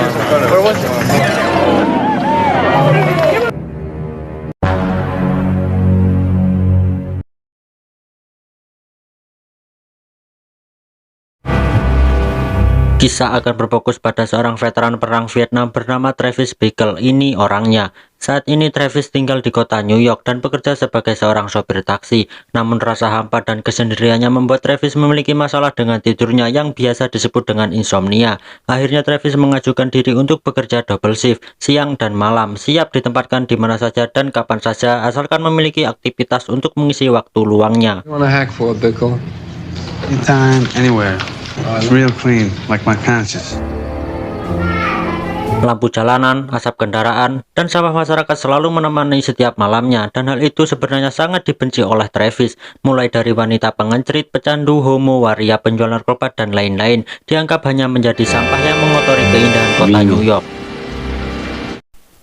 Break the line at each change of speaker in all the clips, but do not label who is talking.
Where was it?
Kisah akan berfokus pada seorang veteran perang Vietnam bernama Travis Bickle. Ini orangnya. Saat ini Travis tinggal di kota New York dan bekerja sebagai seorang sopir taksi. Namun rasa hampa dan kesendiriannya membuat Travis memiliki masalah dengan tidurnya yang biasa disebut dengan insomnia. Akhirnya Travis mengajukan diri untuk bekerja double shift, siang dan malam, siap ditempatkan di mana saja dan kapan saja asalkan memiliki aktivitas untuk mengisi waktu luangnya.
You want a hack for it, Bickle?
Anytime, anywhere. It's real clean, like my conscience.
Lampu jalanan, asap kendaraan, dan sampah masyarakat selalu menemani setiap malamnya, dan hal itu sebenarnya sangat dibenci oleh Travis. Mulai dari wanita pengencrit, pecandu, homo, waria, penjual narkoba, dan lain-lain, dianggap hanya menjadi sampah yang mengotori keindahan kota New York.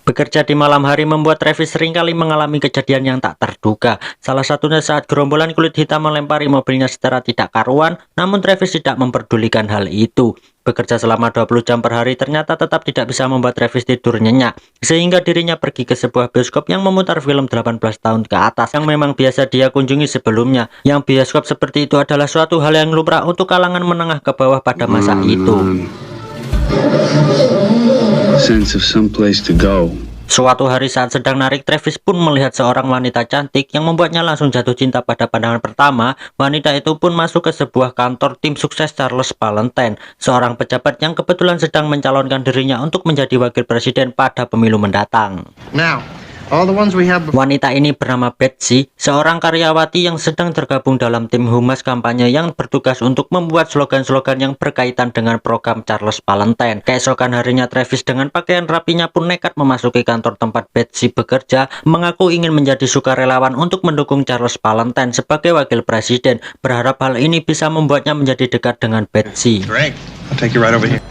Bekerja di malam hari membuat Travis seringkali mengalami kejadian yang tak terduga. Salah satunya saat gerombolan kulit hitam melempari mobilnya secara tidak karuan, namun Travis tidak memperdulikan hal itu. Bekerja selama 20 jam per hari ternyata tetap tidak bisa membuat Travis tidur nyenyak, sehingga dirinya pergi ke sebuah bioskop yang memutar film 18 tahun ke atas yang memang biasa dia kunjungi sebelumnya. Yang bioskop seperti itu adalah suatu hal yang lumrah untuk kalangan menengah ke bawah pada masa itu.
Sense of someplace to go.
Suatu hari saat sedang narik, Travis pun melihat seorang wanita cantik yang membuatnya langsung jatuh cinta pada pandangan pertama. Wanita itu pun masuk ke sebuah kantor tim sukses Charles Valentine, seorang pejabat yang kebetulan sedang mencalonkan dirinya untuk menjadi wakil presiden pada pemilu mendatang.
Now, all the ones we have before.
Wanita ini bernama Betsy, seorang karyawati yang sedang tergabung dalam tim humas kampanye yang bertugas untuk membuat slogan-slogan yang berkaitan dengan program Charles Valentine. Keesokan harinya, Travis dengan pakaian rapinya pun nekat memasuki kantor tempat Betsy bekerja, mengaku ingin menjadi sukarelawan untuk mendukung Charles Valentine sebagai wakil presiden, berharap hal ini bisa membuatnya menjadi dekat dengan Betsy.
Great. I'll take you right over here.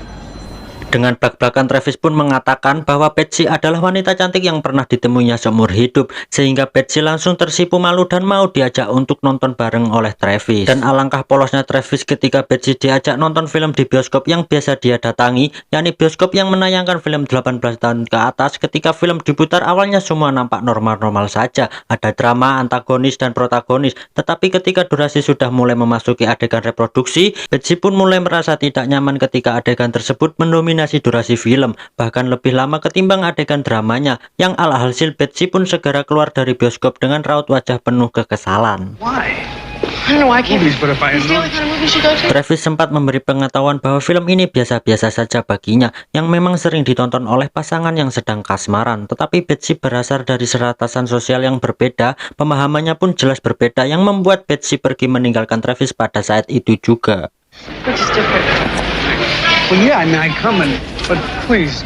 Dengan belak-belakan, Travis pun mengatakan bahwa Betsy adalah wanita cantik yang pernah ditemuinya seumur hidup, sehingga Betsy langsung tersipu malu dan mau diajak untuk nonton bareng oleh Travis. Dan alangkah polosnya Travis ketika Betsy diajak nonton film di bioskop yang biasa dia datangi, yakni bioskop yang menayangkan film 18 tahun ke atas. Ketika film diputar, awalnya semua nampak normal-normal saja, ada drama, antagonis, dan protagonis. Tetapi ketika durasi sudah mulai memasuki adegan reproduksi, Betsy pun mulai merasa tidak nyaman ketika adegan tersebut mendominasi durasi film, bahkan lebih lama ketimbang adegan dramanya, yang alhasil Betsy pun segera keluar dari bioskop dengan raut wajah penuh kekesalan.
Why?
I don't know why I can't.
Movies, but if I
Is the only kind of movie you go to?
Travis sempat memberi pengetahuan bahwa film ini biasa-biasa saja baginya, yang memang sering ditonton oleh pasangan yang sedang kasmaran. Tetapi Betsy berasal dari seratasan sosial yang berbeda, pemahamannya pun jelas berbeda, yang membuat Betsy pergi meninggalkan Travis pada saat itu juga.
Which is different.
Well, yeah, I mean, I come and, but please.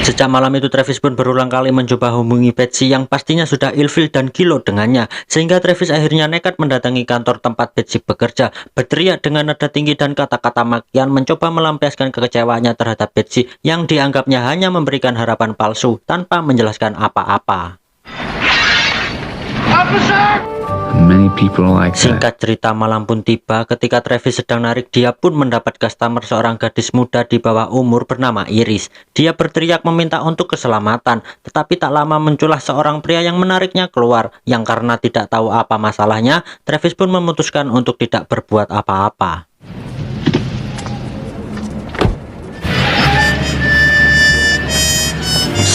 Sejak malam itu Travis pun berulang kali mencoba hubungi Betsy yang pastinya sudah ilfil dan gilo dengannya, sehingga Travis akhirnya nekat mendatangi kantor tempat Betsy bekerja, berteriak dengan nada tinggi dan kata-kata makian, mencoba melampiaskan kekecewaannya terhadap Betsy yang dianggapnya hanya memberikan harapan palsu tanpa menjelaskan apa-apa.
Many people like that.
Singkat cerita, malam pun tiba. Ketika Travis sedang narik, dia pun mendapat customer, seorang gadis muda di bawah umur bernama Iris. Dia berteriak meminta untuk keselamatan, tetapi tak lama muncullah seorang pria yang menariknya keluar, yang karena tidak tahu apa masalahnya, Travis pun memutuskan untuk tidak berbuat apa-apa.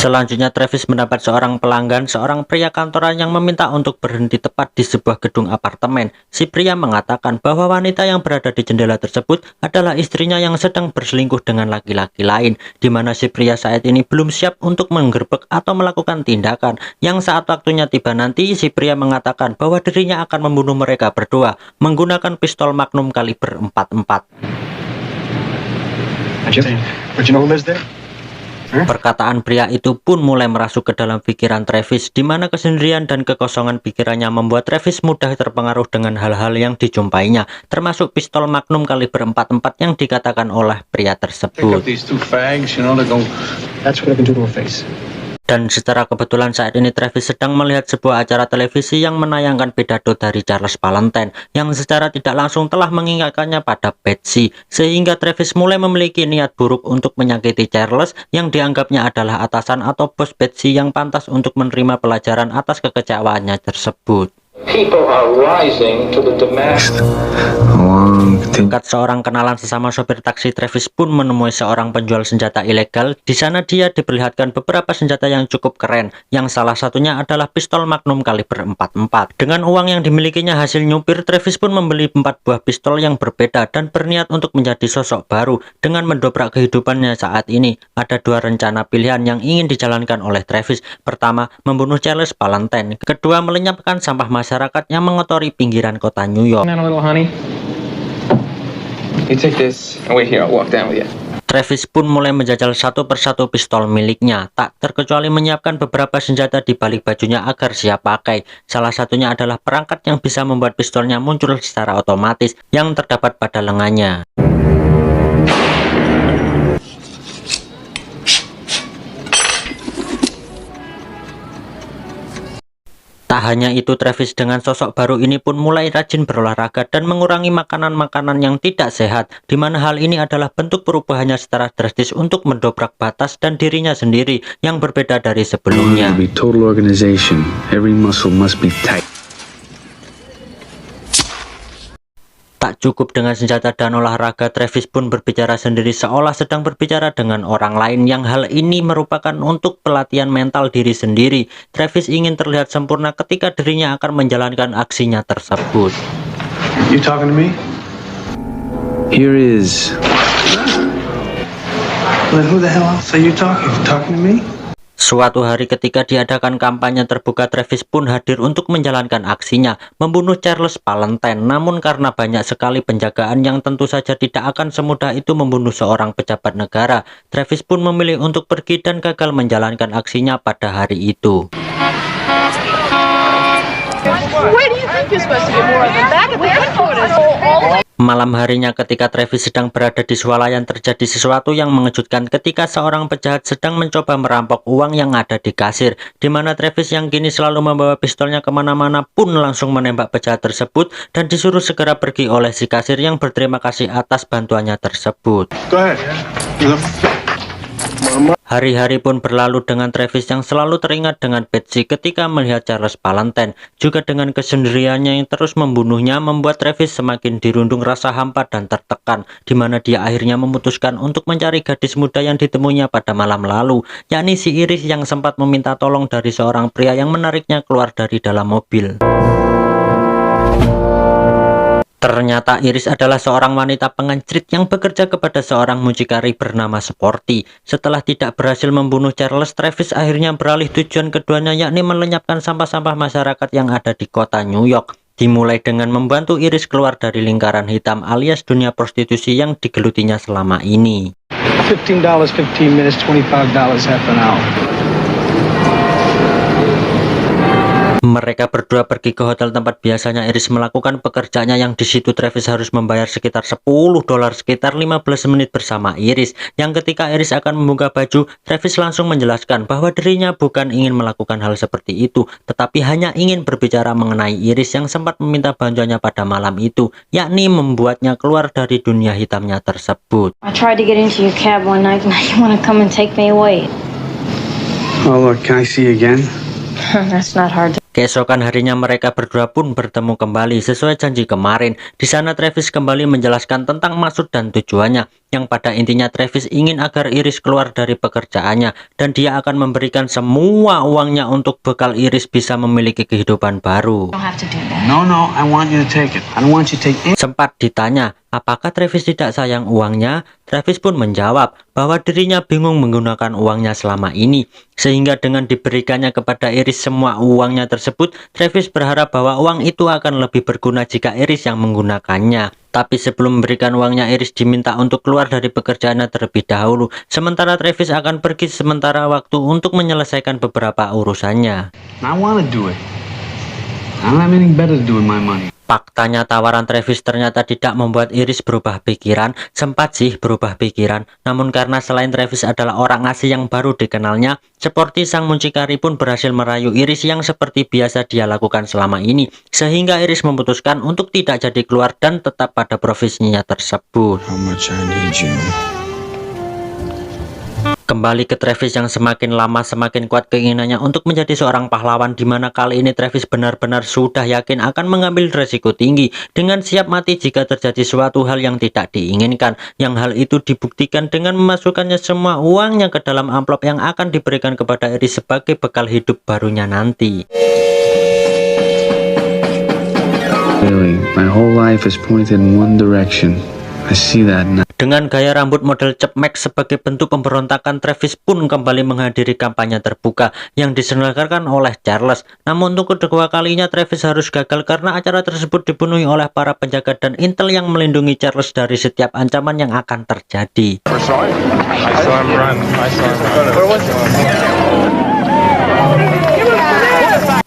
Selanjutnya Travis mendapat seorang pelanggan, seorang pria kantoran yang meminta untuk berhenti tepat di sebuah gedung apartemen. Si pria mengatakan bahwa wanita yang berada di jendela tersebut adalah istrinya yang sedang berselingkuh dengan laki-laki lain, di mana si pria saat ini belum siap untuk menggerbek atau melakukan tindakan. Yang saat waktunya tiba nanti, si pria mengatakan bahwa dirinya akan membunuh mereka berdua menggunakan pistol Magnum kaliber 44.
But you know who lives there?
Perkataan pria itu pun mulai merasuk ke dalam pikiran Travis, di mana kesendirian dan kekosongan pikirannya membuat Travis mudah terpengaruh dengan hal-hal yang dijumpainya, termasuk pistol Magnum kaliber 44 yang dikatakan oleh pria
Pick up
tersebut.
these two fags, you know, they're going.
That's what I can do to her face.
Dan secara kebetulan saat ini Travis sedang melihat sebuah acara televisi yang menayangkan pidato dari Charles Valentine yang secara tidak langsung telah mengingatkannya pada Betsy, sehingga Travis mulai memiliki niat buruk untuk menyakiti Charles yang dianggapnya adalah atasan atau bos Betsy yang pantas untuk menerima pelajaran atas kekecewaannya tersebut.
People are rising to the demand.
Berkat seorang kenalan sesama sopir taksi, Travis pun menemui seorang penjual senjata ilegal. Di sana dia diperlihatkan beberapa senjata yang cukup keren, yang salah satunya adalah pistol Magnum kaliber 44. Dengan uang yang dimilikinya hasil nyupir, Travis pun membeli 4 buah pistol yang berbeda dan berniat untuk menjadi sosok baru dengan mendobrak kehidupannya saat ini. Ada 2 rencana pilihan yang ingin dijalankan oleh Travis. Pertama, membunuh Charles Valentine. Kedua, melenyapkan sampah masyarakat yang mengotori pinggiran kota New York.
A little honey. You take this and wait here. I'll walk down with you.
Travis pun mulai menjajal satu persatu pistol miliknya, tak terkecuali menyiapkan beberapa senjata di balik bajunya agar siap pakai. Salah satunya adalah perangkat yang bisa membuat pistolnya muncul secara otomatis yang terdapat pada lengannya. Tak hanya itu, Travis dengan sosok baru ini pun mulai rajin berolahraga dan mengurangi makanan-makanan yang tidak sehat, di mana hal ini adalah bentuk perubahannya secara drastis untuk mendobrak batas dan dirinya sendiri yang berbeda dari sebelumnya.
Total organization. Every muscle must be tight.
Tak cukup dengan senjata dan olahraga, Travis pun berbicara sendiri seolah sedang berbicara dengan orang lain, yang hal ini merupakan untuk pelatihan mental diri sendiri. Travis ingin terlihat sempurna ketika dirinya akan menjalankan aksinya tersebut.
You talking to me? Here is. Well, who the hell else are you talking? Talking to me?
Suatu hari ketika diadakan kampanye terbuka, Travis pun hadir untuk menjalankan aksinya, membunuh Charles Valentine. Namun karena banyak sekali penjagaan yang tentu saja tidak akan semudah itu membunuh seorang pejabat negara, Travis pun memilih untuk pergi dan gagal menjalankan aksinya pada hari itu.
Where do you think you're supposed to get more than back at the headquarters? All the way.
Malam harinya ketika Travis sedang berada di swalayan, terjadi sesuatu yang mengejutkan ketika seorang penjahat sedang mencoba merampok uang yang ada di kasir, di mana Travis yang kini selalu membawa pistolnya kemana-mana pun langsung menembak penjahat tersebut dan disuruh segera pergi oleh si kasir yang berterima kasih atas bantuannya tersebut.
Go ahead.
Hari-hari pun berlalu dengan Travis yang selalu teringat dengan Betsy ketika melihat Charles Valentine. Juga dengan kesendiriannya yang terus membunuhnya membuat Travis semakin dirundung rasa hampa dan tertekan, di mana dia akhirnya memutuskan untuk mencari gadis muda yang ditemuinya pada malam lalu, yakni si Iris yang sempat meminta tolong dari seorang pria yang menariknya keluar dari dalam mobil. Ternyata Iris adalah seorang wanita pengencrit yang bekerja kepada seorang mucikari bernama Sporty. Setelah tidak berhasil membunuh Charles, Travis akhirnya beralih tujuan keduanya, yakni melenyapkan sampah-sampah masyarakat yang ada di kota New York. Dimulai dengan membantu Iris keluar dari lingkaran hitam alias dunia prostitusi yang digelutinya selama ini.
$15, 15 minutes, $25 half an hour.
Mereka berdua pergi ke hotel tempat biasanya Iris melakukan pekerjaannya, yang di situ Travis harus membayar sekitar $10 sekitar 15 menit bersama Iris. Yang ketika Iris akan membuka baju, Travis langsung menjelaskan bahwa dirinya bukan ingin melakukan hal seperti itu, tetapi hanya ingin berbicara mengenai Iris yang sempat meminta bantuannya pada malam itu, yakni membuatnya keluar dari dunia hitamnya tersebut.
I tried to get into your cab one night, now you want to come and take me away.
Oh, look, can I see you again?
That's not hard to...
Keesokan harinya mereka berdua pun bertemu kembali sesuai janji kemarin. Di sana Travis kembali menjelaskan tentang maksud dan tujuannya, yang pada intinya Travis ingin agar Iris keluar dari pekerjaannya dan dia akan memberikan semua uangnya untuk bekal Iris bisa memiliki kehidupan baru.
No, I want you to take it. I don't want you to take it.
Sempat ditanya apakah Travis tidak sayang uangnya, Travis pun menjawab bahwa dirinya bingung menggunakan uangnya selama ini, sehingga dengan diberikannya kepada Iris semua uangnya tersebut, Travis berharap bahwa uang itu akan lebih berguna jika Iris yang menggunakannya. Tapi sebelum memberikan uangnya, Iris diminta untuk keluar dari pekerjaannya terlebih dahulu, sementara Travis akan pergi sementara waktu untuk menyelesaikan beberapa urusannya.
I want to do it. I don't have anything better to do with my money.
Faktanya tawaran Travis ternyata tidak membuat Iris berubah pikiran. Sempat sih berubah pikiran, namun karena selain Travis adalah orang asing yang baru dikenalnya, seperti sang muncikari pun berhasil merayu Iris yang seperti biasa dia lakukan selama ini, sehingga Iris memutuskan untuk tidak jadi keluar dan tetap pada profesinya tersebut.
How much I need you.
Kembali ke Travis yang semakin lama semakin kuat keinginannya untuk menjadi seorang pahlawan, di mana kali ini Travis benar-benar sudah yakin akan mengambil resiko tinggi dengan siap mati jika terjadi suatu hal yang tidak diinginkan, yang hal itu dibuktikan dengan memasukkannya semua uangnya ke dalam amplop yang akan diberikan kepada Iris sebagai bekal hidup barunya nanti.
Really, my whole life is pointed in one direction. I see that now.
Dengan gaya rambut model cepmek sebagai bentuk pemberontakan, Travis pun kembali menghadiri kampanye terbuka yang diselenggarakan oleh Charles. Namun untuk kedua kalinya Travis harus gagal karena acara tersebut dipenuhi oleh para penjaga dan intel yang melindungi Charles dari setiap ancaman yang akan terjadi.
I saw him run. Where was he?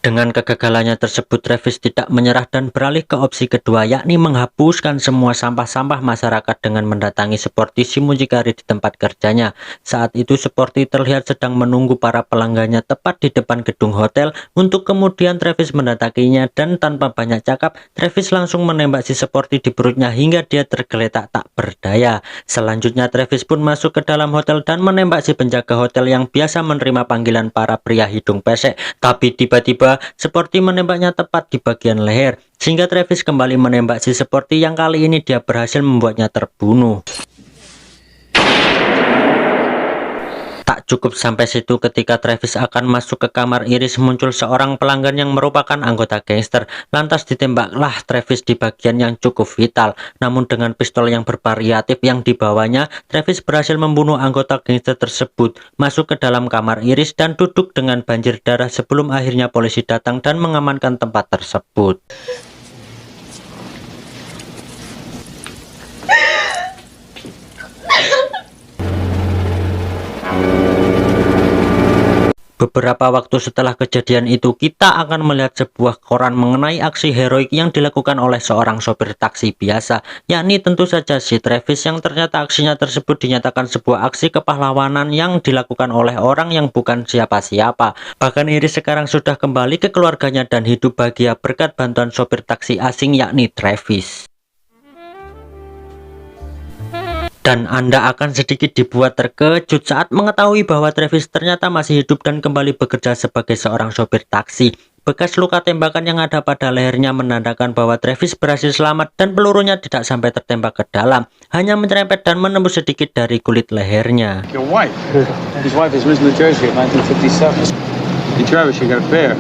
Dengan kegagalannya tersebut, Travis tidak menyerah dan beralih ke opsi kedua, yakni menghapuskan semua sampah-sampah masyarakat dengan mendatangi Sporty si muncikari di tempat kerjanya. Saat itu Sporty terlihat sedang menunggu para pelanggannya tepat di depan gedung hotel, untuk kemudian Travis mendatanginya dan tanpa banyak cakap, Travis langsung menembak si Sporty di perutnya hingga dia tergeletak tak berdaya. Selanjutnya Travis pun masuk ke dalam hotel dan menembak si penjaga hotel yang biasa menerima panggilan para pria hidung pesek, tapi tiba-tiba Sporty menembaknya tepat di bagian leher, sehingga Travis kembali menembak si Sporty yang kali ini dia berhasil membuatnya terbunuh. Tak cukup sampai situ, ketika Travis akan masuk ke kamar Iris, muncul seorang pelanggan yang merupakan anggota gangster. Lantas ditembaklah Travis di bagian yang cukup vital. Namun dengan pistol yang bervariatif yang dibawanya, Travis berhasil membunuh anggota gangster tersebut, masuk ke dalam kamar Iris dan duduk dengan banjir darah sebelum akhirnya polisi datang dan mengamankan tempat tersebut. Beberapa waktu setelah kejadian itu, kita akan melihat sebuah koran mengenai aksi heroik yang dilakukan oleh seorang sopir taksi biasa, yakni tentu saja si Travis, yang ternyata aksinya tersebut dinyatakan sebuah aksi kepahlawanan yang dilakukan oleh orang yang bukan siapa-siapa. Bahkan Iris sekarang sudah kembali ke keluarganya dan hidup bahagia berkat bantuan sopir taksi asing yakni Travis. Dan Anda akan sedikit dibuat terkejut saat mengetahui bahwa Travis ternyata masih hidup dan kembali bekerja sebagai seorang sopir taksi. Bekas luka tembakan yang ada pada lehernya menandakan bahwa Travis berhasil selamat dan pelurunya tidak sampai tertembak ke dalam, hanya menyerempet dan menembus sedikit dari kulit lehernya.
Your wife. His wife is Miss New Jersey in 1957. Hey Travis, you got a bear.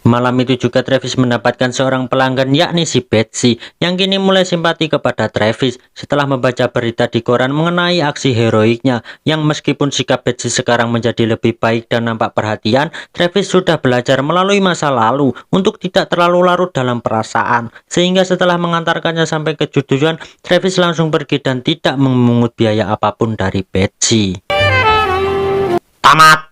Malam itu juga Travis mendapatkan seorang pelanggan yakni si Betsy, yang kini mulai simpati kepada Travis setelah membaca berita di koran mengenai aksi heroiknya, yang meskipun sikap Betsy sekarang menjadi lebih baik dan nampak perhatian, Travis sudah belajar melalui masa lalu untuk tidak terlalu larut dalam perasaan, sehingga setelah mengantarkannya sampai ke tujuan, Travis langsung pergi dan tidak memungut biaya apapun dari Betsy. Tamat.